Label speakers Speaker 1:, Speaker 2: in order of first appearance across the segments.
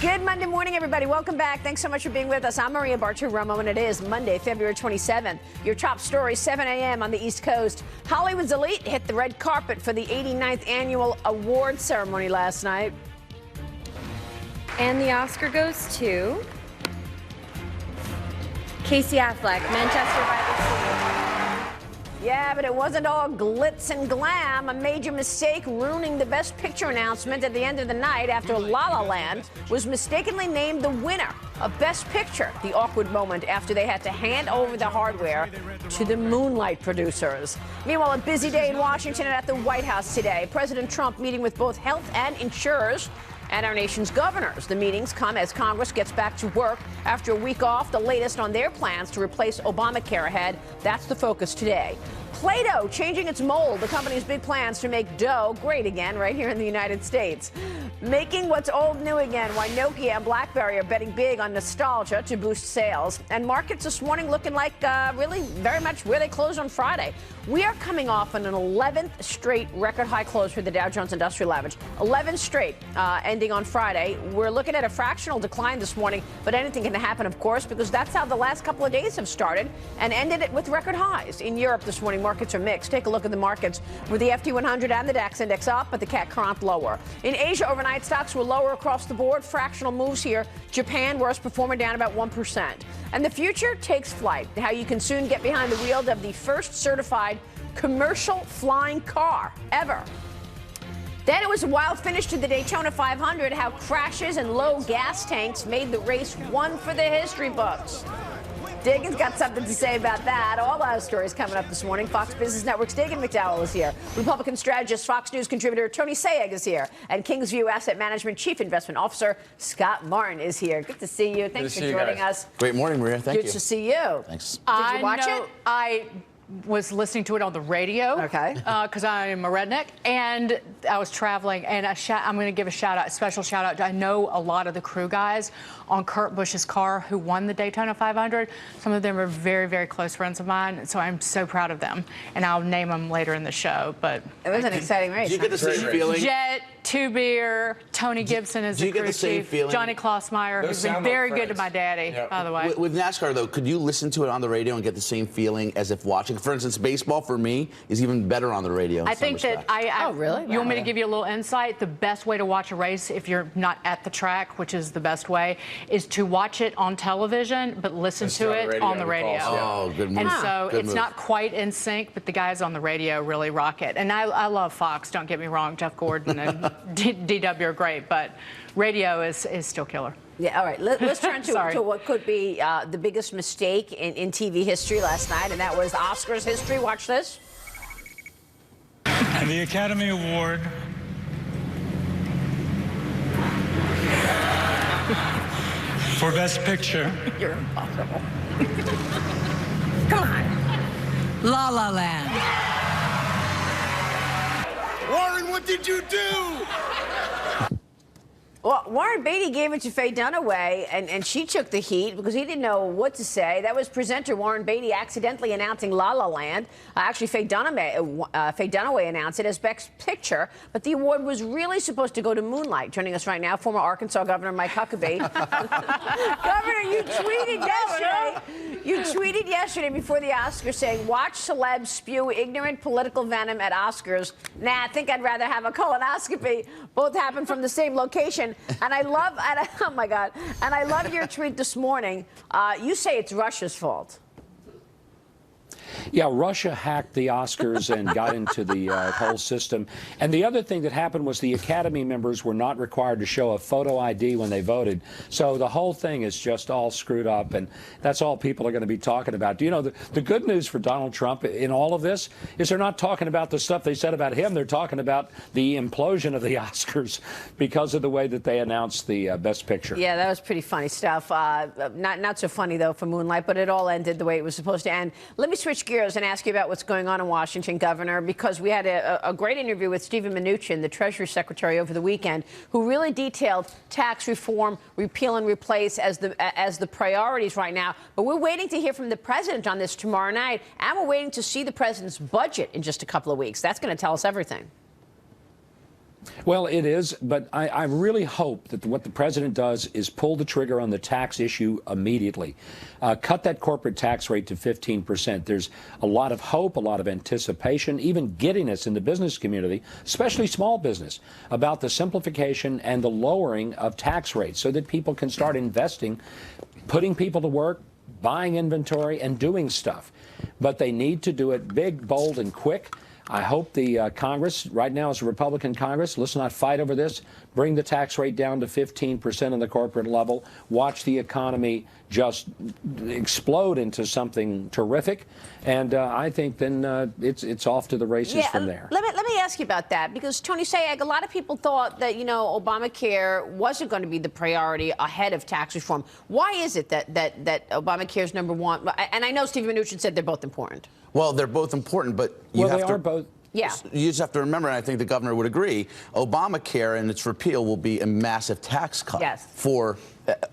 Speaker 1: Good Monday morning, everybody. Welcome back. Thanks so much for being with us. I'm Maria Bartiromo, and it is Monday, February 27th. Your top story, 7 a.m. on the East Coast. Hollywood's elite hit the red carpet for the 89th annual award ceremony last night.
Speaker 2: And the Oscar goes to Casey Affleck, Manchester by the Sea.
Speaker 1: Yeah, but it wasn't all glitz and glam. A major mistake ruining the Best Picture announcement at the end of the night after La La Land was mistakenly named the winner of Best Picture. The awkward moment after they had to hand over the hardware to the Moonlight producers. Meanwhile, a busy day in Washington and at the White House today. President Trump meeting with both health and insurers and our nation's governors. The meetings come as Congress gets back to work after a week off. The latest on their plans to replace Obamacare ahead. That's the focus today. Play-Doh changing its mold. The company's big plans to make dough great again right here in the United States. Making what's old new again. Why Nokia and BlackBerry are betting big on nostalgia to boost sales. And markets this morning looking like really very much where they closed on Friday. We are coming off on an 11th straight record high close for the Dow Jones Industrial Average. 11 straight ending on Friday. We're looking at a fractional decline this morning, but anything can happen, of course, because that's how the last couple of days have started and ended it with record highs. In Europe this morning, markets are mixed. Take a look at the markets with the FT 100 and the DAX index up, but the CAC current lower. In Asia overnight, stocks were lower across the board. Fractional moves here. Japan, worst performer, down about 1%. And the future takes flight. How you can soon get behind the wheel of the first certified commercial flying car ever. Then it was a wild finish to the Daytona 500. How crashes and low gas tanks made the race one for the history books. Dagan's got something to say about that. All our stories coming up this morning. Fox Business Network's Dagan McDowell is here. Republican strategist, Fox News contributor Tony Sayegh is here. And Kingsview Asset Management Chief Investment Officer Scott Martin is here. Good to see you. Thanks for joining us.
Speaker 3: Great morning, Maria. Thank you.
Speaker 1: Good to see you.
Speaker 3: Thanks.
Speaker 1: Did you watch it?
Speaker 4: I was listening to it on the radio.
Speaker 1: Okay.
Speaker 4: Because I'm a redneck, and I was traveling, and I'm going to give a special shout out. I know a lot of the crew guys on Kurt Busch's car who won the Daytona 500. Some of them are very, very close friends of mine, so I'm so proud of them. And I'll name them later in the show. But
Speaker 1: it was an exciting race.
Speaker 3: Do you get the same feeling?
Speaker 4: Jet, Two Beer, Tony Gibson is the crew chief. Johnny Klossmeyer, who's been very good to my daddy, by the way.
Speaker 3: With NASCAR, though, could you listen to it on the radio and get the same feeling as if watching? For instance, baseball, for me, is even better on the radio.
Speaker 4: I think that
Speaker 1: oh, really?
Speaker 4: You want me to give you a little insight? The best way to watch a race, if you're not at the track, which is the best way, is to watch it on television, but listen to it on the radio.
Speaker 3: Oh, good move.
Speaker 4: And so
Speaker 3: good
Speaker 4: it's
Speaker 3: move.
Speaker 4: not quite in sync, but the guys on the radio really rock it. And I love Fox, don't get me wrong. Jeff Gordon and DW are great, but radio is still killer.
Speaker 1: Yeah, all right. Let's turn to what could be the biggest mistake in TV history last night, and that was Oscars history. Watch this.
Speaker 5: And the Academy Award for Best Picture.
Speaker 1: You're impossible.
Speaker 6: Come on. La La Land.
Speaker 7: Warren, what did you do?
Speaker 1: Well, Warren Beatty gave it to Faye Dunaway, and she took the heat because he didn't know what to say. That was presenter Warren Beatty accidentally announcing La La Land. Actually, Faye Dunaway announced it as Best Picture, but the award was really supposed to go to Moonlight. Joining us right now, former Arkansas Governor Mike Huckabee. Governor, you tweeted yesterday. You tweeted yesterday before the Oscars saying, "Watch celebs spew ignorant political venom at Oscars. Nah, I think I'd rather have a colonoscopy." Both happened from the same location. And I love, oh my God, and I love your tweet this morning. You say it's Russia's fault.
Speaker 8: Yeah, Russia hacked the Oscars and got into the whole system. And the other thing that happened was the Academy members were not required to show a photo ID when they voted. So the whole thing is just all screwed up, and that's all people are going to be talking about. Do you know, the good news for Donald Trump in all of this is they're not talking about the stuff they said about him. They're talking about the implosion of the Oscars because of the way that they announced the Best Picture.
Speaker 1: Yeah, that was pretty funny stuff. Not so funny, though, for Moonlight, but it all ended the way it was supposed to end. Let me switch gears and ask you about what's going on in Washington, Governor, because we had a great interview with Stephen Mnuchin, the Treasury Secretary, over the weekend, who really detailed tax reform, repeal and replace as the priorities right now. But we're waiting to hear from the president on this tomorrow night, and we're waiting to see the president's budget in just a couple of weeks. That's going to tell us everything.
Speaker 8: Well, it is, but I really hope that what the president does is pull the trigger on the tax issue immediately. Cut that corporate tax rate to 15%. There's a lot of hope, a lot of anticipation, even giddiness in the business community, especially small business, about the simplification and the lowering of tax rates so that people can start investing, putting people to work, buying inventory, and doing stuff. But they need to do it big, bold, and quick. I hope the Congress, right now it's a Republican Congress, let's not fight over this. Bring the tax rate down to 15% on the corporate level. Watch the economy just explode into something terrific. And I think then it's off to the races from there.
Speaker 1: Let me ask you about that, because Tony Sayegh, a lot of people thought that, Obamacare wasn't going to be the priority ahead of tax reform. Why is it that Obamacare is number one? And I know Steve Mnuchin said they're both important.
Speaker 3: Well, they're both important, but
Speaker 8: they are both.
Speaker 1: Yeah.
Speaker 3: You just have to remember, and I think the governor would agree, Obamacare and its repeal will be a massive tax cut for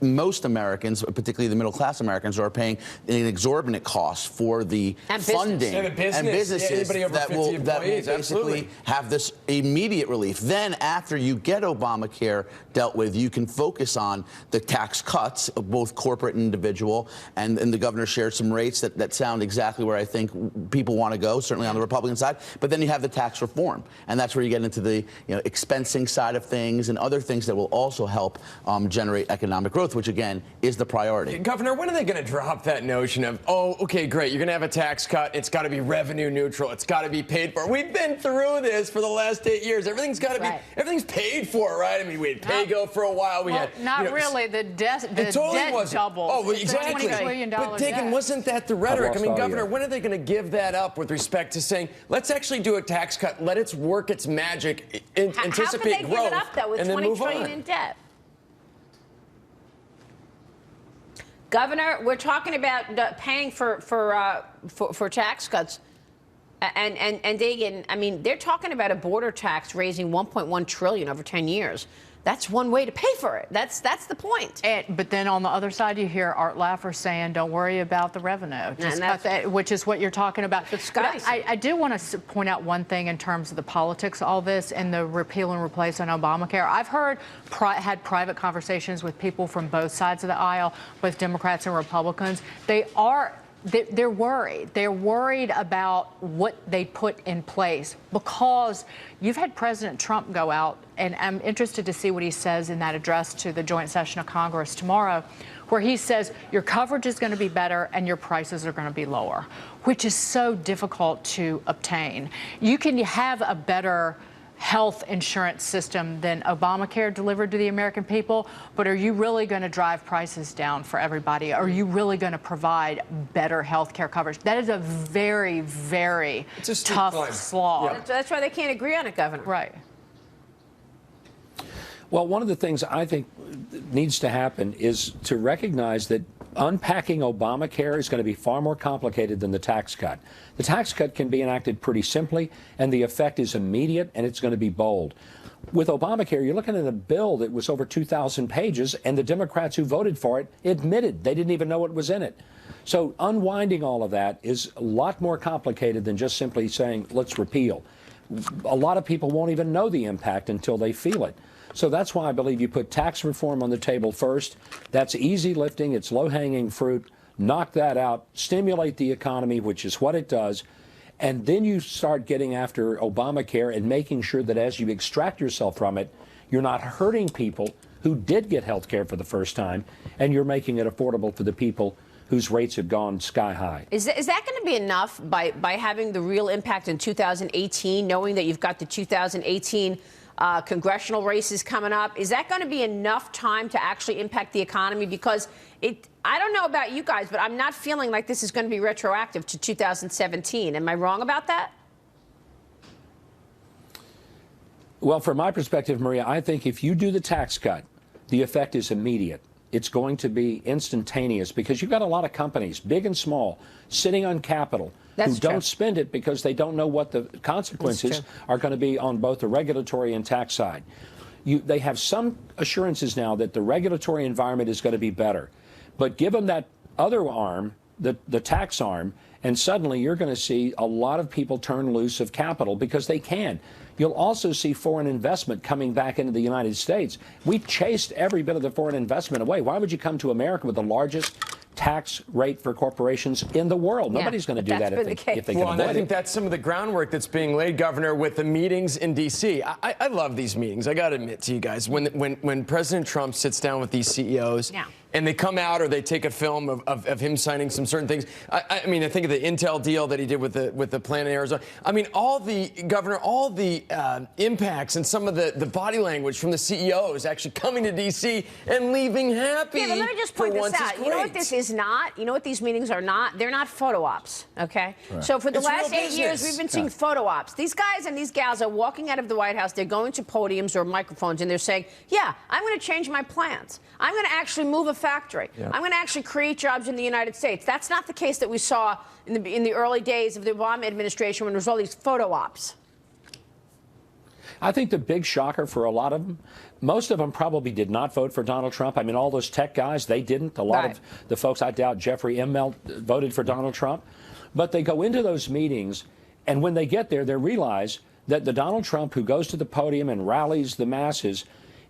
Speaker 3: most Americans, particularly the middle-class Americans, who are paying an exorbitant cost for the funding
Speaker 9: and businesses
Speaker 3: that will basically have this immediate relief. Then, after you get Obamacare dealt with, you can focus on the tax cuts, both corporate and individual, and the governor shared some rates that sound exactly where I think people want to go, certainly on the Republican side. But then you have the tax reform, and that's where you get into the expensing side of things and other things that will also help generate economic growth, which again is the priority.
Speaker 9: Governor, when are they going to drop that notion of, oh, okay, great, you're going to have a tax cut, it's got to be revenue neutral, it's got to be paid for? We've been through this for the last 8 years. Everything's got to be, everything's paid for, right? I mean, we had PAYGO for a while. We had
Speaker 4: not really. The debt doubled.
Speaker 9: Oh, well, exactly.
Speaker 4: $20 billion
Speaker 9: but Dagan, wasn't that the rhetoric? I mean, Governor, when are they going to give that up with respect to saying, let's actually do a tax cut, let it work its magic, anticipate growth,
Speaker 1: give it up, though, with
Speaker 9: and then
Speaker 1: $20
Speaker 9: move
Speaker 1: trillion
Speaker 9: on?
Speaker 1: in debt? Governor, we're talking about paying for tax cuts, and Dagan, I mean, they're talking about a border tax raising $1.1 trillion over 10 years. That's one way to pay for it. That's the point.
Speaker 4: But then on the other side, you hear Art Laffer saying, "Don't worry about the revenue," which is what you're talking about. I do want to point out one thing in terms of the politics of all this and the repeal and replace on Obamacare. I've had private conversations with people from both sides of the aisle, both Democrats and Republicans. They're worried. They're worried about what they put in place, because you've had President Trump go out, and I'm interested to see what he says in that address to the joint session of Congress tomorrow, where he says your coverage is going to be better and your prices are going to be lower, which is so difficult to obtain. You can have a better health insurance system than Obamacare delivered to the American people, but are you really going to drive prices down for everybody? Are you really going to provide better health care coverage? That is a very, very tough slog.
Speaker 1: Yeah. That's why they can't agree on it, Governor.
Speaker 4: Right.
Speaker 8: Well, one of the things I think needs to happen is to recognize that unpacking Obamacare is going to be far more complicated than the tax cut. The tax cut can be enacted pretty simply, and the effect is immediate, and it's going to be bold. With Obamacare, you're looking at a bill that was over 2,000 pages, and the Democrats who voted for it admitted they didn't even know what was in it. So unwinding all of that is a lot more complicated than just simply saying, let's repeal. A lot of people won't even know the impact until they feel it. So that's why I believe you put tax reform on the table first. That's easy lifting. It's low-hanging fruit. Knock that out. Stimulate the economy, which is what it does. And then you start getting after Obamacare and making sure that as you extract yourself from it, you're not hurting people who did get health care for the first time, and you're making it affordable for the people whose rates have gone sky high.
Speaker 1: Is that going to be enough by having the real impact in 2018, knowing that you've got the 2018 congressional races coming up? Is that going to be enough time to actually impact the economy? Because I don't know about you guys, but I'm not feeling like this is going to be retroactive to 2017. Am I wrong about that?
Speaker 8: Well, from my perspective, Maria, I think if you do the tax cut, the effect is immediate. It's going to be instantaneous, because you've got a lot of companies, big and small, sitting on capital who don't spend it because they don't know what the consequences are going to be on both the regulatory and tax side. They have some assurances now that the regulatory environment is going to be better, but give them that other arm, the tax arm, And suddenly you're going to see a lot of people turn loose of capital because they can. You'll also see foreign investment coming back into the United States. We chased every bit of the foreign investment away. Why would you come to America with the largest tax rate for corporations in the world? Nobody's going to do that if they can avoid it.
Speaker 9: Well, and I think that's some of the groundwork that's being laid, Governor, with the meetings in D.C. I love these meetings. I got to admit to you guys, when President Trump sits down with these CEOs, and they come out or they take a film of him signing some certain things. I mean, I think of the Intel deal that he did with the plant in Arizona. I mean, all the impacts and some of the body language from the CEOs actually coming to D.C. and leaving happy.
Speaker 1: Yeah, but let me just point this out. You know what this is not? You know what these meetings are not? They're not photo ops, okay? Right. So for the last 8 years, we've been seeing photo ops. These guys and these gals are walking out of the White House. They're going to podiums or microphones, and they're saying, yeah, I'm going to change my plans. I'm going to actually move a factory. Yeah. I'm going to actually create jobs in the United States. That's not the case that we saw in the early days of the Obama administration when there was all these photo ops.
Speaker 8: I think the big shocker for a lot of them, most of them probably did not vote for Donald Trump. I mean, all those tech guys, they didn't. A lot of the folks, I doubt Jeffrey Immelt voted for Donald Trump. But they go into those meetings, and when they get there, they realize that the Donald Trump who goes to the podium and rallies the masses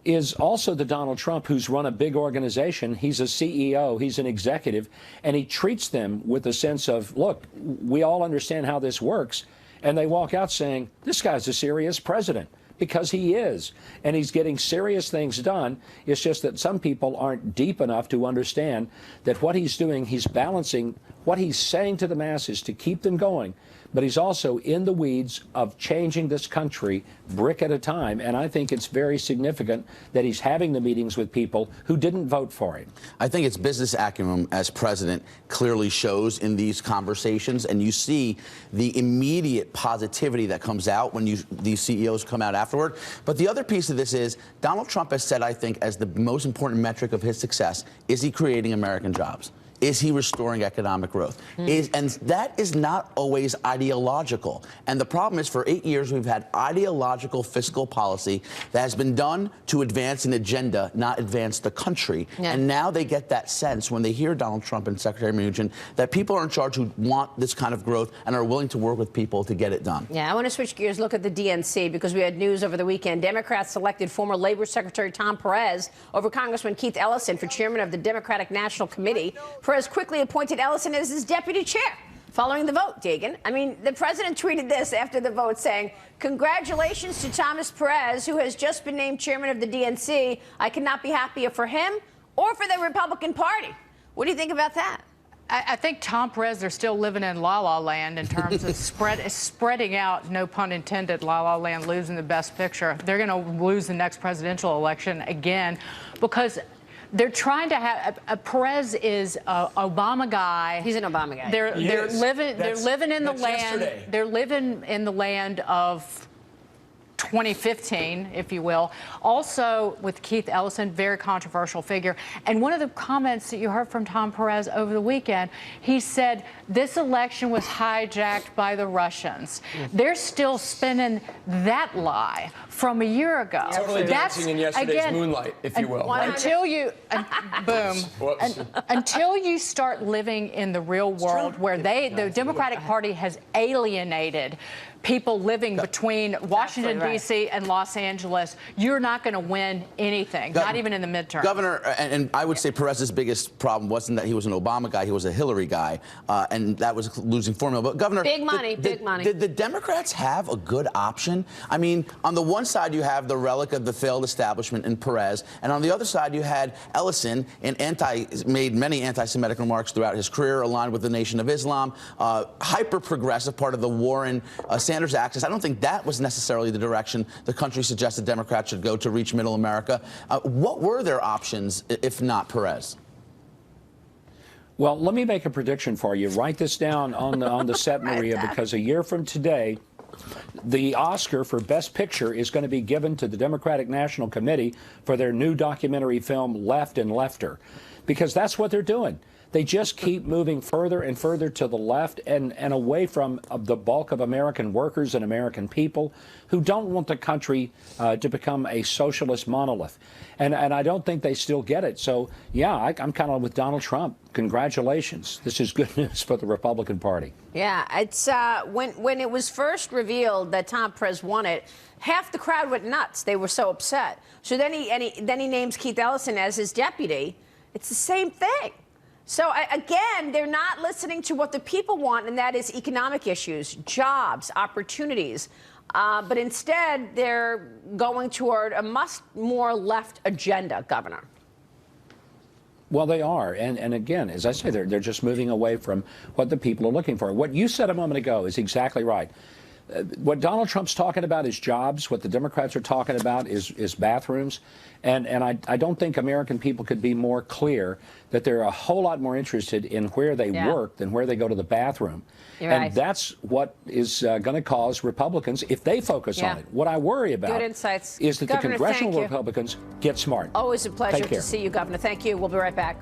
Speaker 8: is also the Donald Trump who's run a big organization. He's a CEO, he's an executive, and he treats them with a sense of, look, we all understand how this works. And they walk out saying, this guy's a serious president, because he is. And he's getting serious things done. It's just that some people aren't deep enough to understand that what he's doing, he's balancing what he's saying to the masses to keep them going. But he's also in the weeds of changing this country brick at a time. And I think it's very significant that he's having the meetings with people who didn't vote for him.
Speaker 3: I think its business acumen as president clearly shows in these conversations. And you see the immediate positivity that comes out when these CEOs come out afterward. But the other piece of this is Donald Trump has said, I think, as the most important metric of his success, is he creating American jobs? Is he restoring economic growth? And that is not always ideological. And the problem is, for 8 years, we've had ideological fiscal policy that has been done to advance an agenda, not advance the country. Yeah. And now they get that sense when they hear Donald Trump and Secretary Mnuchin that people are in charge who want this kind of growth and are willing to work with people to get it done.
Speaker 1: Yeah, I want to switch gears, look at the DNC, because we had news over the weekend. Democrats selected former Labor Secretary Tom Perez over Congressman Keith Ellison for chairman of the Democratic National Committee. Perez quickly appointed Ellison as his deputy chair following the vote, Dagan. I mean, the president tweeted this after the vote saying, congratulations to Thomas Perez, who has just been named chairman of the DNC. I could not be happier for him or for the Republican Party. What do you think about that?
Speaker 4: I think Tom Perez, they're still living in La La Land in terms of spreading out, no pun intended, La La Land, losing the best picture. They're going to lose the next presidential election again because they're trying to have Perez is an Obama guy.
Speaker 1: He's an Obama guy.
Speaker 4: They're living in the land. Yesterday. They're living in the land of 2015, if you will. Also, with Keith Ellison, very controversial figure. And one of the comments that you heard from Tom Perez over the weekend, he said this election was hijacked by the Russians. They're still spinning that lie from a year ago.
Speaker 9: Totally dancing in yesterday's moonlight, if you will.
Speaker 4: Until you, until you start living in the real world where the Democratic Party has alienated people living between Washington, D.C. and Los Angeles, you're not going to win anything, not even in the midterm.
Speaker 3: Governor, and I would say Perez's biggest problem wasn't that he was an Obama guy, he was a Hillary guy, and that was losing formula. But Governor,
Speaker 1: big money.
Speaker 3: Did the Democrats have a good option? I mean, on the one side you have the relic of the failed establishment in Perez, and on the other side you had Ellison, made many anti-Semitic remarks throughout his career, aligned with the Nation of Islam, hyper-progressive, part of the Warren Sanders axis. I don't think that was necessarily the direction the country suggested Democrats should go to reach middle America. What were their options, if not Perez?
Speaker 8: Well, let me make a prediction for you. Write this down on the set, Maria, because a year from today, the Oscar for Best Picture is going to be given to the Democratic National Committee for their new documentary film, Left and Lefter, because that's what they're doing. They just keep moving further and further to the left and away from the bulk of American workers and American people who don't want the country to become a socialist monolith. And I don't think they still get it. So, yeah, I'm kind of with Donald Trump. Congratulations. This is good news for the Republican Party.
Speaker 1: Yeah, it's when it was first revealed that Tom Perez won it, half the crowd went nuts. They were so upset. So then he names Keith Ellison as his deputy. It's the same thing. So again, they're not listening to what the people want, and that is economic issues, jobs, opportunities. But instead, they're going toward a much more left agenda, Governor.
Speaker 8: Well, they are. And again, as I say, they're just moving away from what the people are looking for. What you said a moment ago is exactly right. What Donald Trump's talking about is jobs. What the Democrats are talking about is bathrooms. And I don't think American people could be more clear that they're a whole lot more interested in where they work than where they go to the bathroom.
Speaker 1: You're
Speaker 8: and
Speaker 1: right.
Speaker 8: that's what is going to cause Republicans, if they focus on it. What I worry about
Speaker 1: Good insights.
Speaker 8: is that
Speaker 1: Governor,
Speaker 8: the congressional
Speaker 1: thank you.
Speaker 8: Republicans get smart.
Speaker 1: Always a pleasure
Speaker 8: Take care.
Speaker 1: to see you, Governor. Thank you. We'll be right back.